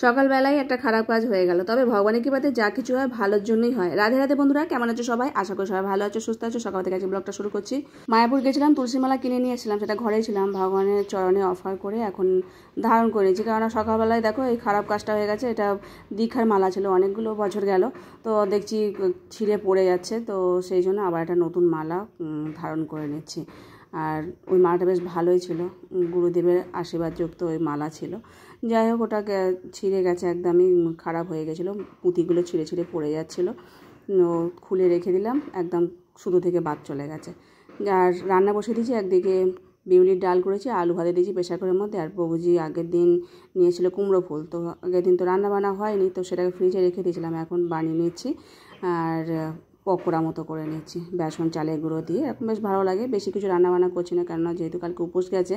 সকালবেলায় একটা খারাপ কাজ হয়ে গেল, তবে ভগবানের কৃপাতে যা কিছু হয় ভালোর জন্যই হয়। রাধে রাধে বন্ধুরা, কেমন আছো সবাই? আশা করি সবাই ভালো আছো, সুস্থ আছো। সকাল থেকে আজকে ব্লগটা শুরু করছি। মায়াপুর গেছিলাম, তুলসী মালা কিনে নিয়ে এসেছিলাম, সেটা ঘরেই ছিলাম, ভগবানের চরণে অফার করে এখন ধারণ করেছি। কারণ সকালবেলায় দেখো এই খারাপ কাজটা হয়ে গেছে। এটা দীক্ষার মালা ছিল, অনেকগুলো বছর গেল, তো দেখছি ছিঁড়ে পড়ে যাচ্ছে, তো সেই জন্য আবার একটা নতুন মালা ধারণ করে নিচ্ছি। আর ওই মালাটা বেশ ভালোই ছিল, গুরুদেবের আশীর্বাদযুক্ত ওই মালা ছিল। যাই হোক, ওটা ছিঁড়ে গেছে, একদমই খারাপ হয়ে গেছিলো, পুঁতিগুলো ছিঁড়ে ছিঁড়ে পড়ে যাচ্ছিলো। খুলে রেখে দিলাম, একদম সুতো থেকে বাদ চলে গেছে। আর রান্না বসে দিয়েছি, একদিকে বিউলির ডাল করেছি, আলু ভাজা দিয়েছি প্রেসার কুকারের মধ্যে। আর প্রভুজি আগের দিন নিয়েছিল কুমড়ো ফুল, তো আগের দিন তো রান্না বান্না হয়নি, তো সেটাকে ফ্রিজে রেখে দিয়েছিলাম, এখন বানিয়ে নিচ্ছি। আর পকোড়া মতো করে নিচ্ছি বেসন চালের গুঁড়ো দিয়ে, এরকম বেশ ভালো লাগে। বেশি কিছু রান্নাবান্না করছি না, কেননা যেহেতু কালকে উপোস গেছে।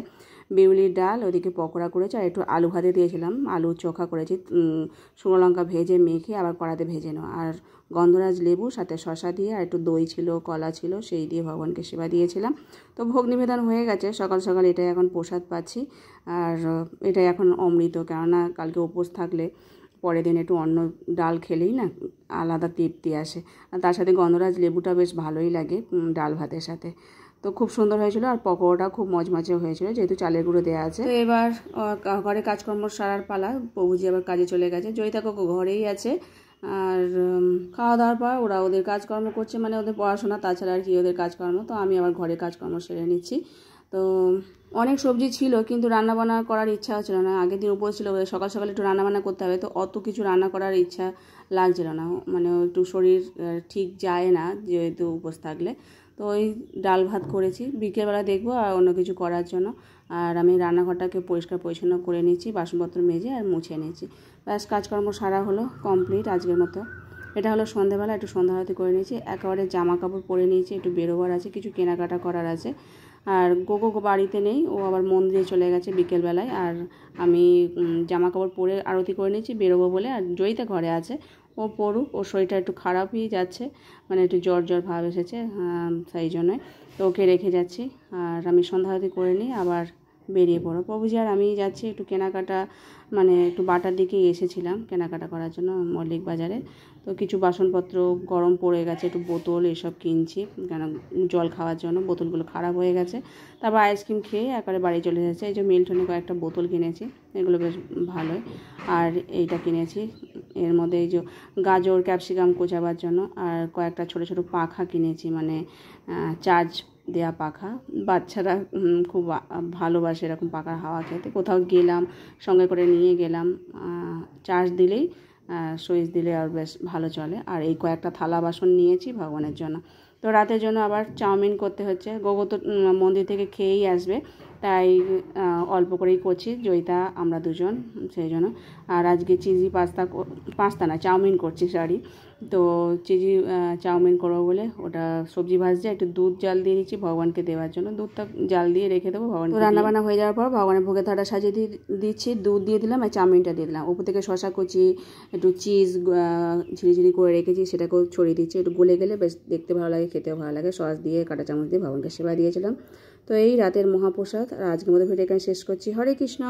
বিউলির ডাল, ওদিকে পকোড়া করেছি, আর একটু আলু ভাজা দিয়েছিলাম, আলু চোখা করেছি, শুকনো লঙ্কা ভেজে মেখে আবার কড়াতে ভেজে নেওয়া। আর গন্ধরাজ লেবু সাথে শশা দিয়ে, আর একটু দই ছিল, কলা ছিল, সেই দিয়ে ভগবানকে সেবা দিয়েছিলাম। তো ভোগ নিবেদন হয়ে গেছে সকাল সকাল, এটাই এখন প্রসাদ পাচ্ছি। আর এটাই এখন অমৃত, কেননা কালকে উপোস থাকলে পরের দিন একটু অন্য ডাল খেলেই না আলাদা তৃপ্তি আসে। আর তার সাথে গন্ধরাজ লেবুটা বেশ ভালোই লাগে ডাল ভাতের সাথে। তো খুব সুন্দর হয়েছিল, আর পকোড়াটা খুব মজমজে হয়েছিল, যেহেতু চালের গুঁড়ো দেওয়া আছে। তো এবার ঘরে কাজকর্ম সারার পালা। প্রভুজি আবার কাজে চলে গেছে, জয়িতা কাকু ঘরেই আছে। আর খাওয়া দাওয়ার পর ওরা ওদের কাজকর্ম করছে, মানে ওদের পড়াশোনা, তাছাড়া আর কি ওদের কাজকর্ম। তো আমি আবার ঘরে কাজকর্ম সেরে নিচ্ছি। তো অনেক সবজি ছিল, কিন্তু রান্নাবান্না করার ইচ্ছা হচ্ছিল না। আগের দিন উপোস ছিল, সকাল সকাল একটু রান্নাবান্না করতে হবে, তো অত কিছু রান্না করার ইচ্ছা লাগছিল না, মানে একটু শরীর ঠিক যায় না যেহেতু উপোস থাকলে। তো ওই ডাল ভাত করেছি, বিকেলবেলা দেখবো আর অন্য কিছু করার জন্য। আর আমি রান্নাঘরটাকে পরিষ্কার পরিচ্ছন্ন করে নিচ্ছি, বাসনপত্র মেজে আর মুছে নিচ্ছি। ব্যাস, কাজকর্ম সারা হলো, কমপ্লিট আজকের মতো। এটা হলো সন্ধ্যাবেলা, একটু সন্ধ্যা আরতি করে নিয়েছি, একেবারে জামা কাপড় পরে নিয়েছি, একটু বেরোবার আছে, কিছু কেনাকাটা করার আছে। আর গোগো বাড়িতে নেই, ও আবার মন্দিরে চলে গেছে বিকেলবেলায়। আর আমি জামা কাপড় পরে আরতি করে নিয়েছি বেরোবো বলে। আর জয়িতা ঘরে আছে, ও পড়ুক, ওর শরীরটা একটু খারাপই যাচ্ছে, মানে একটু জ্বর জ্বর ভাব এসেছে, সেই জন্যই তো ওকে রেখে যাচ্ছি। আর আমি সন্ধ্যা আরতি করে নিই, আবার বেরিয়ে পড়ো। প্রভুজি আর আমি যাচ্ছি একটু কেনাকাটা, মানে একটু বাটার দিকেই এসেছিলাম কেনাকাটা করার জন্য মল্লিক বাজারে। তো কিছু বাসনপত্র গরম পড়ে গেছে, একটু বোতল এসব কিনছি, কেন জল খাওয়ার জন্য বোতলগুলো খারাপ হয়ে গেছে। তারপর আইসক্রিম খেয়ে একবারে বাড়ি চলে যাচ্ছে। এই যে মিল্টনে কয়েকটা বোতল কিনেছি, এগুলো বেশ ভালোই। আর এইটা কিনেছি, এর মধ্যে এই যে গাজর ক্যাপসিকাম কোচাবার জন্য। আর কয়েকটা ছোট ছোট পাখা কিনেছি, মানে চার্জ দেয়া পাখা। বাচ্চারা খুব ভালোবাসে এরকম পাখার হাওয়া খেতে। কোথাও গেলাম, সঙ্গে করে নিয়ে গেলাম, চার্জ দিলেই, সুইচ দিলে আর বেশ ভালো চলে। আর এই কয়েকটা থালা বাসন নিয়েছি ভগবানের জন্য। তো রাতের জন্য আবার চাউমিন করতে হচ্ছে। গোগো তো মন্দির থেকে খেয়েই আসবে, তাই অল্প করেই করছি, জয়িতা আমরা দুজন, সেই জন্য। আর আজকে চিজি পাস্তা না, চাউমিন করছি, সরি। তো চিজি চাউমিন করবো বলে ওটা সবজি ভাজছে, একটু দুধ জাল দিয়ে দিচ্ছি ভগবানকে দেওয়ার জন্য। দুধটা জাল দিয়ে রেখে দেবো ভগবান। তো রান্নাবান্না হয়ে যাওয়ার পর ভগবানের ভোগের থালাটা সাজিয়ে দিচ্ছি, দুধ দিয়ে দিলাম, আর চাউমিনটা দিয়ে দিলাম। উপর থেকে শশা কুচি, একটু চিজ ঝিরিঝিরি করে রেখেছি, সেটাকেও ছড়িয়ে দিচ্ছি। একটু গলে গেলে বেশ দেখতে ভালো লাগে, খেতেও ভালো লাগে। সস দিয়ে, কাঁটা চামচ দিয়ে ভগবানকে সেবা দিয়েছিলাম। তো এই রাতের মহাপ্রসাদ। আর আজকের মধ্যে ভিডিও এখানে শেষ করছি। হরে কৃষ্ণ।